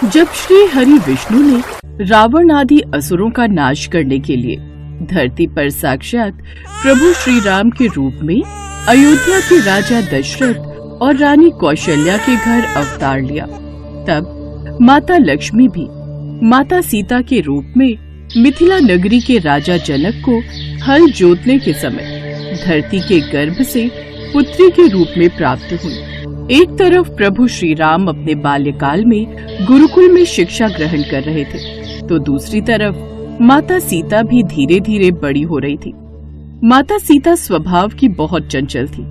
जब श्री हरि विष्णु ने रावण आदि असुरों का नाश करने के लिए धरती पर साक्षात प्रभु श्री राम के रूप में अयोध्या के राजा दशरथ और रानी कौशल्या के घर अवतार लिया, तब माता लक्ष्मी भी माता सीता के रूप में मिथिला नगरी के राजा जनक को हल जोतने के समय धरती के गर्भ से पुत्री के रूप में प्राप्त हुई। एक तरफ प्रभु श्री राम अपने बाल्यकाल में गुरुकुल में शिक्षा ग्रहण कर रहे थे, तो दूसरी तरफ माता सीता भी धीरे धीरे बड़ी हो रही थी। माता सीता स्वभाव की बहुत चंचल थी।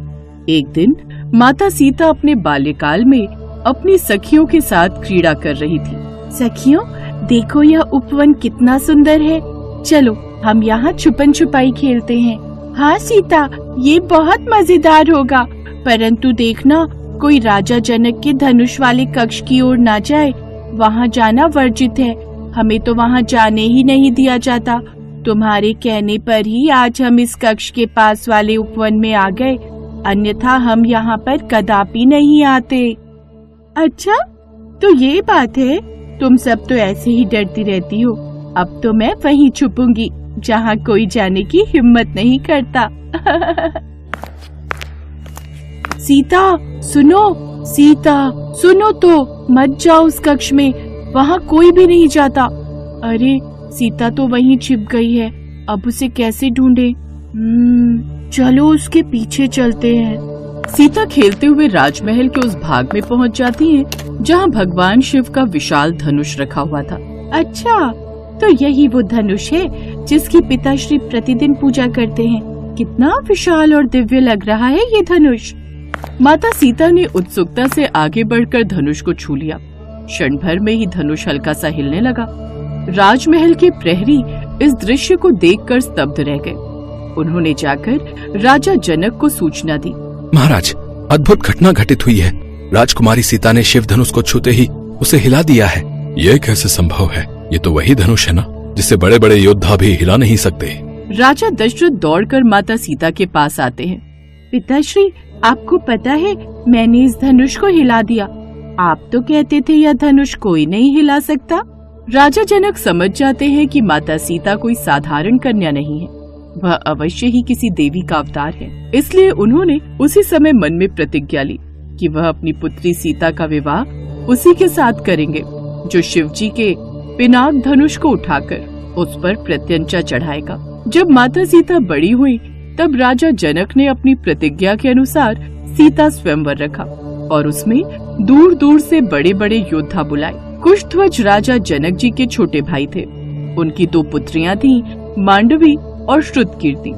एक दिन माता सीता अपने बाल्यकाल में अपनी सखियों के साथ क्रीड़ा कर रही थी। सखियों, देखो यह उपवन कितना सुंदर है, चलो हम यहाँ छुपन छुपाई खेलते हैं। हाँ सीता, ये बहुत मजेदार होगा, परंतु देखना कोई राजा जनक के धनुष वाले कक्ष की ओर ना जाए, वहाँ जाना वर्जित है। हमें तो वहाँ जाने ही नहीं दिया जाता। तुम्हारे कहने पर ही आज हम इस कक्ष के पास वाले उपवन में आ गए, अन्यथा हम यहाँ पर कदापि नहीं आते। अच्छा, तो ये बात है, तुम सब तो ऐसे ही डरती रहती हो। अब तो मैं वहीं छुपूंगी जहाँ कोई जाने की हिम्मत नहीं करता। सीता सुनो तो, मत जाओ उस कक्ष में, वहाँ कोई भी नहीं जाता। अरे सीता तो वहीं छिप गई है, अब उसे कैसे ढूंढे? चलो उसके पीछे चलते हैं। सीता खेलते हुए राजमहल के उस भाग में पहुँच जाती है जहाँ भगवान शिव का विशाल धनुष रखा हुआ था। अच्छा, तो यही वो धनुष है जिसकी पिताश्री प्रतिदिन पूजा करते हैं। कितना विशाल और दिव्य लग रहा है ये धनुष। माता सीता ने उत्सुकता से आगे बढ़कर धनुष को छू लिया। क्षण भर में ही धनुष हल्का सा हिलने लगा। राजमहल के प्रहरी इस दृश्य को देखकर स्तब्ध रह गए। उन्होंने जाकर राजा जनक को सूचना दी। महाराज, अद्भुत घटना घटित हुई है। राजकुमारी सीता ने शिव धनुष को छूते ही उसे हिला दिया है। ये कैसे संभव है? ये तो वही धनुष है ना जिसे बड़े बड़े योद्धा भी हिला नहीं सकते। राजा दशरथ दौड़कर माता सीता के पास आते हैं। पिताश्री, आपको पता है, मैंने इस धनुष को हिला दिया। आप तो कहते थे यह धनुष कोई नहीं हिला सकता। राजा जनक समझ जाते हैं कि माता सीता कोई साधारण कन्या नहीं है, वह अवश्य ही किसी देवी का अवतार है। इसलिए उन्होंने उसी समय मन में प्रतिज्ञा ली कि वह अपनी पुत्री सीता का विवाह उसी के साथ करेंगे जो शिवजी के पिनाक धनुष को उठाकर उस पर प्रत्यंचा चढ़ाएगा। जब माता सीता बड़ी हुई तब राजा जनक ने अपनी प्रतिज्ञा के अनुसार सीता स्वयंवर रखा और उसमें दूर दूर से बड़े बड़े योद्धा बुलाए। कुशध्वज राजा जनक जी के छोटे भाई थे। उनकी 2 पुत्रियां थीं, मांडवी और श्रुतकीर्ति।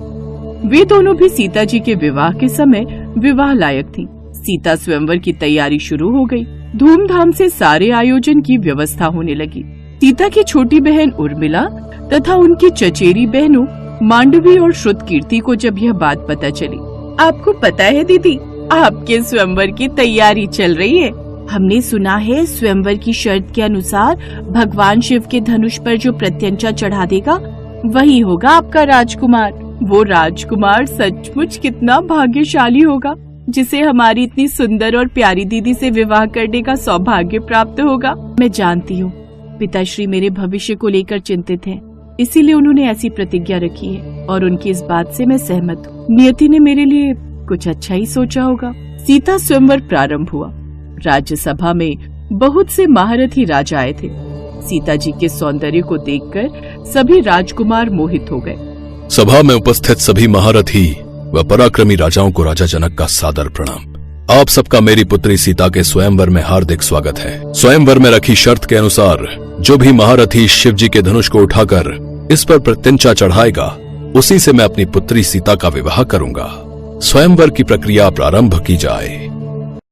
वे दोनों भी सीता जी के विवाह के समय विवाह लायक थीं। सीता स्वयंवर की तैयारी शुरू हो गई। धूमधाम से सारे आयोजन की व्यवस्था होने लगी। सीता की छोटी बहन उर्मिला तथा उनकी चचेरी बहनों मांडवी और श्रुतकीर्ति को जब यह बात पता चली, आपको पता है दीदी, आपके स्वयंवर की तैयारी चल रही है। हमने सुना है स्वयंवर की शर्त के अनुसार भगवान शिव के धनुष पर जो प्रत्यंचा चढ़ा देगा वही होगा आपका राजकुमार। वो राजकुमार सचमुच कितना भाग्यशाली होगा जिसे हमारी इतनी सुंदर और प्यारी दीदी से विवाह करने का सौभाग्य प्राप्त होगा। मैं जानती हूँ पिताश्री मेरे भविष्य को लेकर चिंतित हैं, इसीलिए उन्होंने ऐसी प्रतिज्ञा रखी है और उनकी इस बात से मैं सहमत हूँ। नियति ने मेरे लिए कुछ अच्छा ही सोचा होगा। सीता स्वयंवर प्रारंभ हुआ। राज्यसभा में बहुत से महारथी राजा आए थे। सीता जी के सौंदर्य को देखकर सभी राजकुमार मोहित हो गए। सभा में उपस्थित सभी महारथी व पराक्रमी राजाओं को राजा जनक का सादर प्रणाम। आप सबका मेरी पुत्री सीता के स्वयंवर में हार्दिक स्वागत है। स्वयंवर में रखी शर्त के अनुसार जो भी महारथी शिव जी के धनुष को उठाकर इस पर प्रत्यंचा चढ़ाएगा उसी से मैं अपनी पुत्री सीता का विवाह करूंगा। स्वयंवर की प्रक्रिया प्रारंभ की जाए।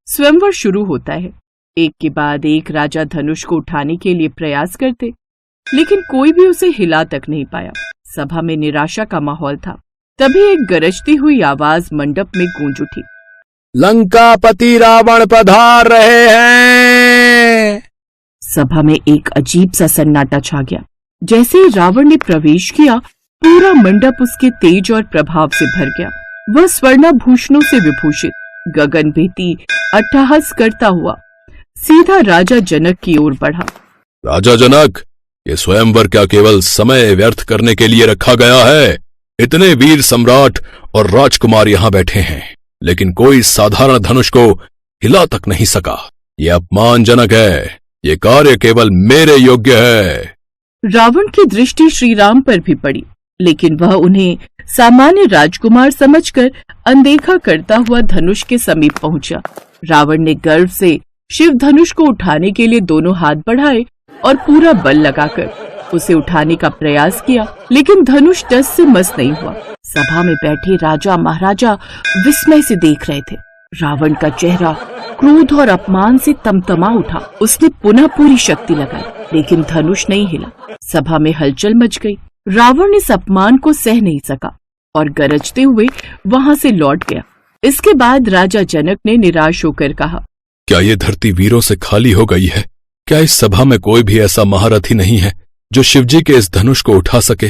स्वयंवर शुरू होता है। एक के बाद एक राजा धनुष को उठाने के लिए प्रयास करते, लेकिन कोई भी उसे हिला तक नहीं पाया। सभा में निराशा का माहौल था। तभी एक गरजती हुई आवाज मंडप में गूंज उठी। लंकापति रावण पधार रहे हैं। सभा में एक अजीब सा सन्नाटा छा गया। जैसे ही रावण ने प्रवेश किया, पूरा मंडप उसके तेज और प्रभाव से भर गया। वह स्वर्णाभूषणों से विभूषित, गगन भेदी अट्टहास करता हुआ सीधा राजा जनक की ओर बढ़ा। राजा जनक, ये स्वयंवर क्या केवल समय व्यर्थ करने के लिए रखा गया है? इतने वीर सम्राट और राजकुमार यहाँ बैठे हैं, लेकिन कोई साधारण धनुष को हिला तक नहीं सका। ये अपमानजनक है। ये कार्य केवल मेरे योग्य है। रावण की दृष्टि श्री राम पर भी पड़ी, लेकिन वह उन्हें सामान्य राजकुमार समझकर अनदेखा करता हुआ धनुष के समीप पहुंचा। रावण ने गर्व से शिव धनुष को उठाने के लिए दोनों हाथ बढ़ाए और पूरा बल लगाकर उसे उठाने का प्रयास किया, लेकिन धनुष टस से मस नहीं हुआ। सभा में बैठे राजा महाराजा विस्मय से देख रहे थे। रावण का चेहरा क्रोध और अपमान से तमतमा उठा। उसने पुनः पूरी शक्ति लगाई, लेकिन धनुष नहीं हिला। सभा में हलचल मच गई। रावण इस अपमान को सह नहीं सका और गरजते हुए वहां से लौट गया। इसके बाद राजा जनक ने निराश होकर कहा, क्या ये धरती वीरों से खाली हो गई है? क्या इस सभा में कोई भी ऐसा महारथी नहीं है जो शिवजी के इस धनुष को उठा सके?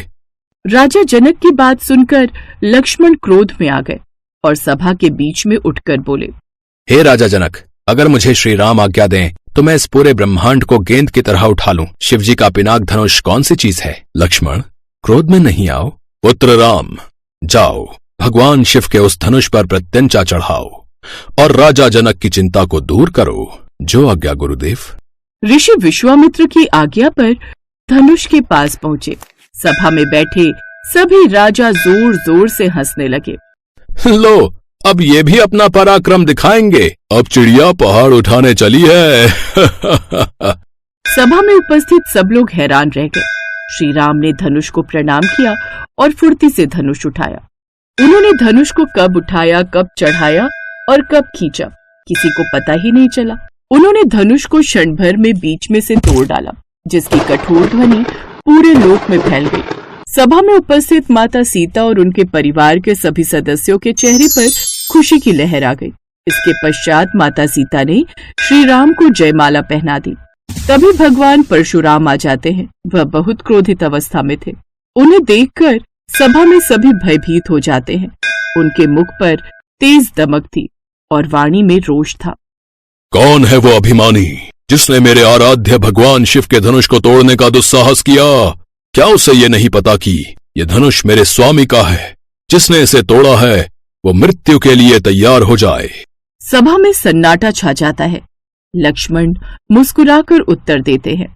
राजा जनक की बात सुनकर लक्ष्मण क्रोध में आ गए और सभा के बीच में उठकर बोले, हे राजा जनक, अगर मुझे श्री राम आज्ञा दें तो मैं इस पूरे ब्रह्मांड को गेंद की तरह उठा लूं। शिवजी का पिनाक धनुष कौन सी चीज है? लक्ष्मण, क्रोध में नहीं आओ। पुत्र राम, जाओ भगवान शिव के उस धनुष पर प्रत्यंचा चढ़ाओ और राजा जनक की चिंता को दूर करो। जो आज्ञा गुरुदेव। ऋषि विश्वामित्र की आज्ञा पर धनुष के पास पहुंचे। सभा में बैठे सभी राजा जोर जोर से हंसने लगे। लो, अब ये भी अपना पराक्रम दिखाएंगे। अब चिड़िया पहाड़ उठाने चली है। सभा में उपस्थित सब लोग हैरान रह गए। श्री राम ने धनुष को प्रणाम किया और फुर्ती से धनुष उठाया। उन्होंने धनुष को कब उठाया, कब चढ़ाया और कब खींचा, किसी को पता ही नहीं चला। उन्होंने धनुष को क्षण भर में बीच में से तोड़ डाला, जिसकी कठोर ध्वनि पूरे लोक में फैल गई। सभा में उपस्थित माता सीता और उनके परिवार के सभी सदस्यों के चेहरे पर खुशी की लहर आ गई। इसके पश्चात माता सीता ने श्री राम को जयमाला पहना दी। तभी भगवान परशुराम आ जाते हैं। वह बहुत क्रोधित अवस्था में थे। उन्हें देखकर सभा में सभी भयभीत हो जाते हैं। उनके मुख पर तेज दमक थी और वाणी में रोष था। कौन है वो अभिमानी जिसने मेरे आराध्य भगवान शिव के धनुष को तोड़ने का दुस्साहस किया? क्या उसे ये नहीं पता कि ये धनुष मेरे स्वामी का है? जिसने इसे तोड़ा है वो मृत्यु के लिए तैयार हो जाए। सभा में सन्नाटा छा जाता है। लक्ष्मण मुस्कुराकर उत्तर देते हैं,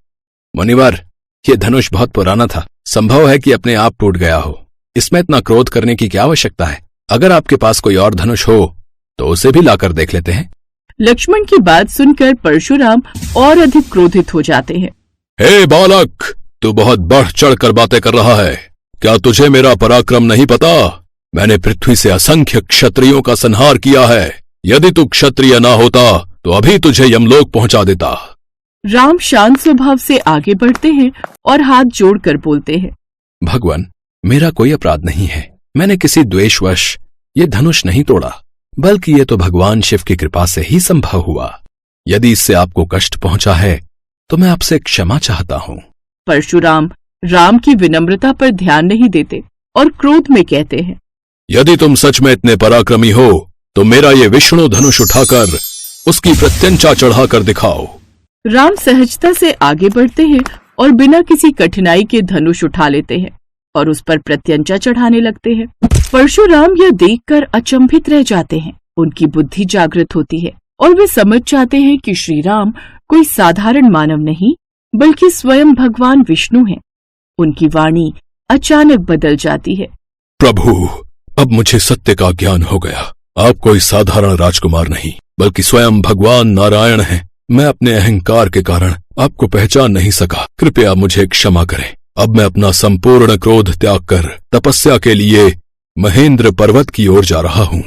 मुनिवर, ये धनुष बहुत पुराना था। संभव है कि अपने आप टूट गया हो। इसमें इतना क्रोध करने की क्या आवश्यकता है? अगर आपके पास कोई और धनुष हो तो उसे भी लाकर देख लेते हैं। लक्ष्मण की बात सुनकर परशुराम और अधिक क्रोधित हो जाते हैं। हे बालक, तू बहुत बढ़ चढ़ कर बातें कर रहा है। क्या तुझे मेरा पराक्रम नहीं पता? मैंने पृथ्वी से असंख्य क्षत्रियों का संहार किया है। यदि तू क्षत्रिय ना होता तो अभी तुझे यमलोक पहुंचा देता। राम शांत स्वभाव से आगे बढ़ते हैं और हाथ जोड़कर बोलते हैं, भगवान, मेरा कोई अपराध नहीं है। मैंने किसी द्वेषवश ये धनुष नहीं तोड़ा, बल्कि ये तो भगवान शिव की कृपा से ही संभव हुआ। यदि इससे आपको कष्ट पहुंचा है तो मैं आपसे क्षमा चाहता हूँ। परशुराम राम की विनम्रता पर ध्यान नहीं देते और क्रोध में कहते हैं, यदि तुम सच में इतने पराक्रमी हो तो मेरा ये विष्णु धनुष उठाकर उसकी प्रत्यंचा चढ़ाकर दिखाओ। राम सहजता से आगे बढ़ते हैं और बिना किसी कठिनाई के धनुष उठा लेते हैं और उस पर प्रत्यंचा चढ़ाने लगते हैं। परशुराम यह देखकर अचंभित रह जाते हैं। उनकी बुद्धि जागृत होती है और वे समझ जाते हैं कि श्री राम कोई साधारण मानव नहीं, बल्कि स्वयं भगवान विष्णु हैं। उनकी वाणी अचानक बदल जाती है। प्रभु, अब मुझे सत्य का ज्ञान हो गया। आप कोई साधारण राजकुमार नहीं, बल्कि स्वयं भगवान नारायण हैं। मैं अपने अहंकार के कारण आपको पहचान नहीं सका। कृपया मुझे क्षमा करें। अब मैं अपना संपूर्ण क्रोध त्याग कर तपस्या के लिए महेंद्र पर्वत की ओर जा रहा हूँ।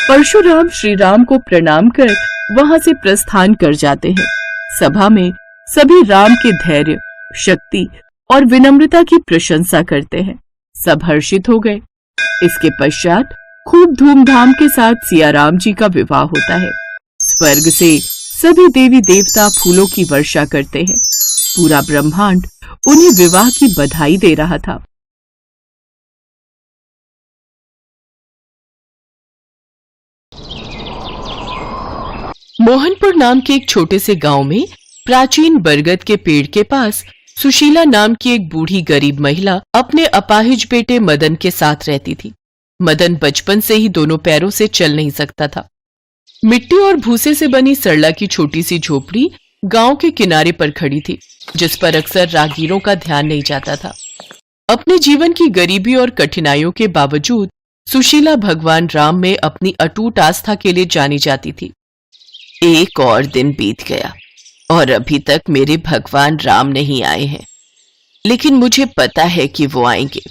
परशुराम श्री राम को प्रणाम कर वहां से प्रस्थान कर जाते हैं। सभा में सभी राम के धैर्य, शक्ति और विनम्रता की प्रशंसा करते हैं। सब हर्षित हो गए। इसके पश्चात खूब धूमधाम के साथ सिया राम जी का विवाह होता है। स्वर्ग से सभी देवी देवता फूलों की वर्षा करते हैं। पूरा ब्रह्मांड उन्हें विवाह की बधाई दे रहा था। मोहनपुर नाम के एक छोटे से गांव में प्राचीन बरगद के पेड़ के पास सुशीला नाम की एक बूढ़ी गरीब महिला अपने अपाहिज बेटे मदन के साथ रहती थी। मदन बचपन से ही दोनों पैरों से चल नहीं सकता था। मिट्टी और भूसे से बनी सरला की छोटी सी झोपड़ी गांव के किनारे पर खड़ी थी, जिस पर अक्सर राहगीरों का ध्यान नहीं जाता था। अपने जीवन की गरीबी और कठिनाइयों के बावजूद सुशीला भगवान राम में अपनी अटूट आस्था के लिए जानी जाती थी। एक और दिन बीत गया और अभी तक मेरे भगवान राम नहीं आए हैं, लेकिन मुझे पता है कि वो आएंगे।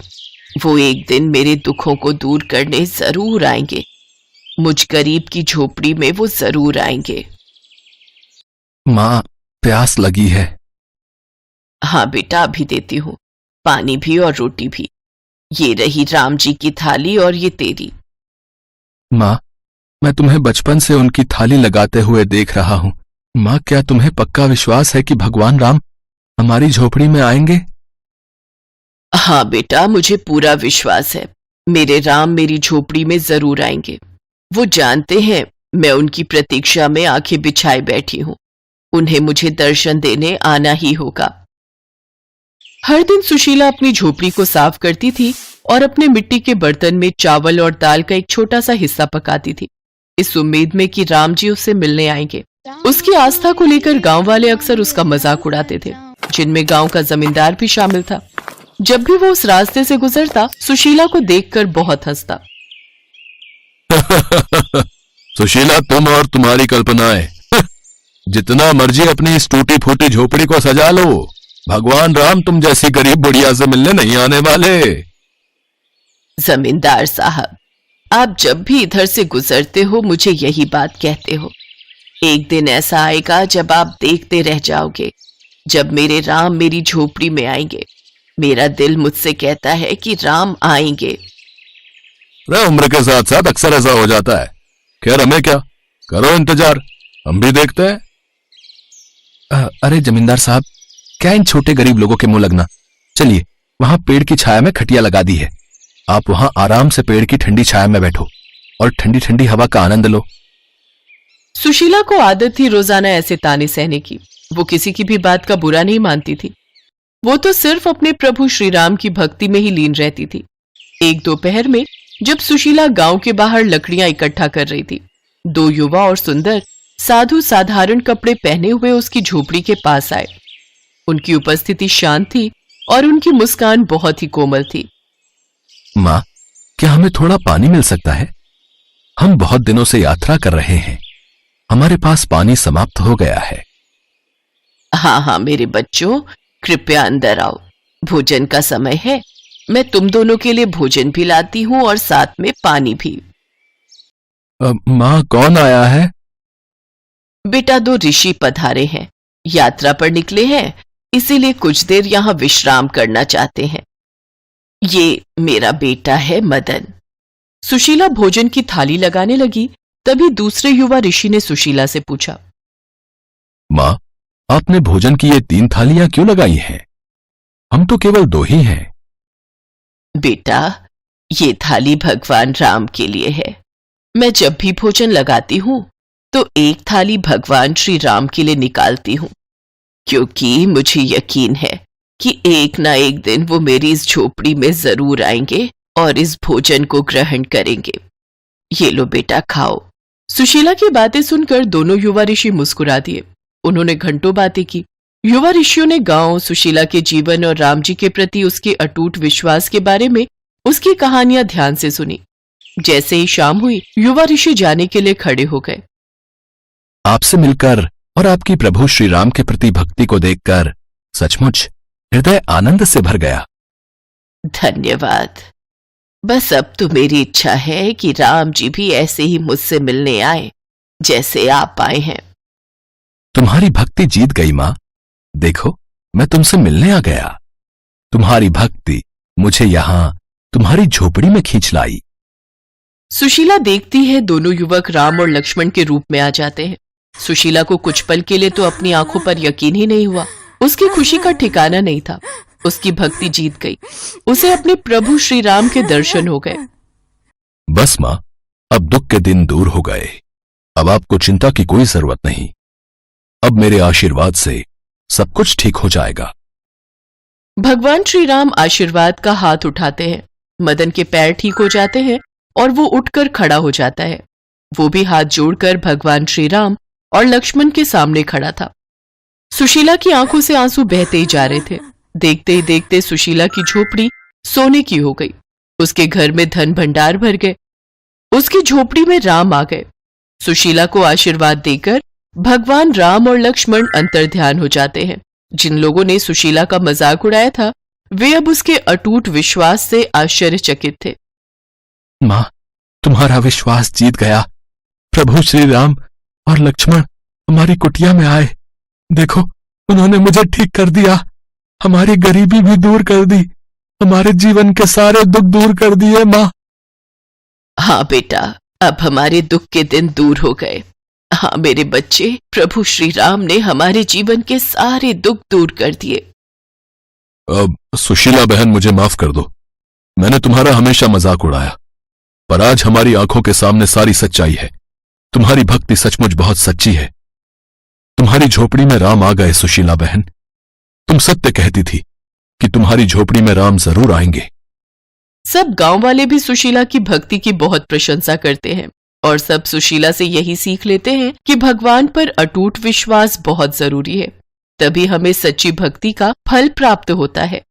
वो एक दिन मेरे दुखों को दूर करने जरूर आएंगे। मुझ गरीब की झोपड़ी में वो जरूर आएंगे। माँ, प्यास लगी है। हाँ बेटा, अभी देती हूँ, पानी भी और रोटी भी। ये रही राम जी की थाली और ये तेरी। माँ, मैं तुम्हें बचपन से उनकी थाली लगाते हुए देख रहा हूँ। माँ, क्या तुम्हें पक्का विश्वास है कि भगवान राम हमारी झोपड़ी में आएंगे? हाँ बेटा, मुझे पूरा विश्वास है। मेरे राम मेरी झोपड़ी में जरूर आएंगे। वो जानते हैं मैं उनकी प्रतीक्षा में आंखें बिछाए बैठी हूँ। उन्हें मुझे दर्शन देने आना ही होगा। हर दिन सुशीला अपनी झोपड़ी को साफ करती थी और अपने मिट्टी के बर्तन में चावल और दाल का एक छोटा सा हिस्सा पकाती थी, इस उम्मीद में कि राम जी उससे मिलने आएंगे। उसकी आस्था को लेकर गांव वाले अक्सर उसका मजाक उड़ाते थे, जिनमें गांव का जमींदार भी शामिल था। जब भी वो उस रास्ते से गुजरता, सुशीला को देखकर बहुत हंसता। सुशीला, तुम और तुम्हारी कल्पनाएं। जितना मर्जी अपनी इस टूटी फूटी झोपड़ी को सजा लो, भगवान राम तुम जैसी गरीब बुढ़िया से मिलने नहीं आने वाले। जमींदार साहब, आप जब भी इधर से गुजरते हो मुझे यही बात कहते हो। एक दिन ऐसा आएगा जब आप देखते रह जाओगे, जब मेरे राम मेरी झोपड़ी में आएंगे। मेरा दिल मुझसे कहता है कि राम आएंगे। उम्र के साथ साथ अक्सर ऐसा हो जाता है। खैर, हमें क्या, करो इंतजार, हम भी देखते हैं। अरे जमींदार साहब, क्या इन छोटे गरीब लोगों के मुंह लगना। चलिए, वहां पेड़ की छाया में खटिया लगा दी है। आप वहां आराम से पेड़ की ठंडी छाया में बैठो और ठंडी ठंडी हवा का आनंद लो। सुशीला को आदत थी रोजाना ऐसे ताने सहने की। वो किसी की भी बात का बुरा नहीं मानती थी। वो तो सिर्फ अपने प्रभु श्री राम की भक्ति में ही लीन रहती थी। एक दोपहर में जब सुशीला गांव के बाहर लकड़ियां इकट्ठा कर रही थी, दो युवा और सुंदर साधु साधारण कपड़े पहने हुए उसकी झोपड़ी के पास आए। उनकी उपस्थिति शांत थी और उनकी मुस्कान बहुत ही कोमल थी। माँ, क्या हमें थोड़ा पानी मिल सकता है? हम बहुत दिनों से यात्रा कर रहे हैं, हमारे पास पानी समाप्त हो गया है। हाँ हाँ मेरे बच्चों, कृपया अंदर आओ, भोजन का समय है। मैं तुम दोनों के लिए भोजन भी लाती हूँ और साथ में पानी भी। माँ, कौन आया है? बेटा, दो ऋषि पधारे हैं, यात्रा पर निकले हैं, इसीलिए कुछ देर यहाँ विश्राम करना चाहते हैं। ये मेरा बेटा है मदन। सुशीला भोजन की थाली लगाने लगी, तभी दूसरे युवा ऋषि ने सुशीला से पूछा, माँ, आपने भोजन की ये 3 थालियां क्यों लगाई हैं? हम तो केवल 2 ही हैं। बेटा, ये थाली भगवान राम के लिए है। मैं जब भी भोजन लगाती हूँ तो एक थाली भगवान श्री राम के लिए निकालती हूँ, क्योंकि मुझे यकीन है कि एक ना एक दिन वो मेरी इस झोपड़ी में जरूर आएंगे और इस भोजन को ग्रहण करेंगे। ये लो बेटा, खाओ। सुशीला की बातें सुनकर दोनों युवा ऋषि मुस्कुरा दिए। उन्होंने घंटों बातें की। युवा ऋषियों ने गांव, सुशीला के जीवन और राम जी के प्रति उसके अटूट विश्वास के बारे में उसकी कहानियां ध्यान से सुनी। जैसे ही शाम हुई, युवा ऋषि जाने के लिए खड़े हो गए। आपसे मिलकर और आपकी प्रभु श्री राम के प्रति भक्ति को देखकर सचमुच हृदय आनंद से भर गया। धन्यवाद। बस अब तो मेरी इच्छा है कि राम जी भी ऐसे ही मुझसे मिलने आए जैसे आप आए हैं। तुम्हारी भक्ति जीत गई माँ। देखो, मैं तुमसे मिलने आ गया। तुम्हारी भक्ति मुझे यहां तुम्हारी झोपड़ी में खींच लाई। सुशीला देखती है दोनों युवक राम और लक्ष्मण के रूप में आ जाते हैं। सुशीला को कुछ पल के लिए तो अपनी आंखों पर यकीन ही नहीं हुआ। उसकी खुशी का ठिकाना नहीं था। उसकी भक्ति जीत गई। उसे अपने प्रभु श्री राम के दर्शन हो गए। बस माँ, अब दुख के दिन दूर हो गए। अब आपको चिंता की कोई जरूरत नहीं। अब मेरे आशीर्वाद से सब कुछ ठीक हो जाएगा। भगवान श्री राम आशीर्वाद का हाथ उठाते हैं। मदन के पैर ठीक हो जाते हैं और वो उठकर खड़ा हो जाता है। वो भी हाथ जोड़कर भगवान श्री राम और लक्ष्मण के सामने खड़ा था। सुशीला की आंखों से आंसू बहते ही जा रहे थे। देखते ही देखते सुशीला की झोपड़ी सोने की हो गई। उसके घर में धन भंडार भर गए। उसकी झोपड़ी में राम आ गए। सुशीला को आशीर्वाद देकर भगवान राम और लक्ष्मण अंतर्ध्यान हो जाते हैं। जिन लोगों ने सुशीला का मजाक उड़ाया था वे अब उसके अटूट विश्वास से आश्चर्यचकित थे। मां, तुम्हारा विश्वास जीत गया। प्रभु श्री राम और लक्ष्मण हमारी कुटिया में आए। देखो, उन्होंने मुझे ठीक कर दिया, हमारी गरीबी भी दूर कर दी, हमारे जीवन के सारे दुख दूर कर दिए। मां, हाँ बेटा, अब हमारे दुख के दिन दूर हो गए। हाँ मेरे बच्चे, प्रभु श्री राम ने हमारे जीवन के सारे दुख दूर कर दिए। अब सुशीला बहन, मुझे माफ कर दो। मैंने तुम्हारा हमेशा मजाक उड़ाया, पर आज हमारी आंखों के सामने सारी सच्चाई है। तुम्हारी भक्ति सचमुच बहुत सच्ची है। तुम्हारी झोपड़ी में राम आ गए। सुशीला बहन, तुम सत्य कहती थी कि तुम्हारी झोपड़ी में राम जरूर आएंगे। सब गांव वाले भी सुशीला की भक्ति की बहुत प्रशंसा करते हैं और सब सुशीला से यही सीख लेते हैं कि भगवान पर अटूट विश्वास बहुत जरूरी है। तभी हमें सच्ची भक्ति का फल प्राप्त होता है।